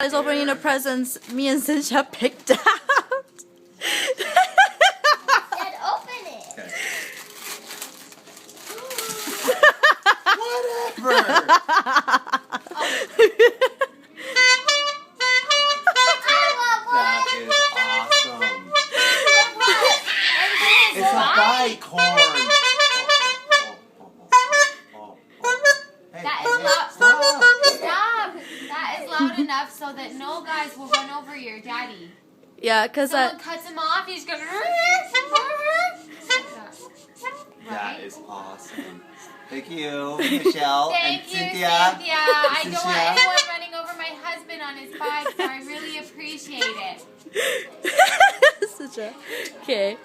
I was opening the presents me and Cynthia picked out. Dad, open it. Okay. Whatever. That is awesome. It's a bike horn. Hey, That is loud. stop. Stop! That is loud enough so that no guys will run over your daddy. Yeah, because Someone cuts him off, he's gonna. That is awesome. Thank you, Michelle Thank and you, Cynthia. I don't want Cynthia. anyone running over my husband on his bike, so I really appreciate it. Cynthia. Okay.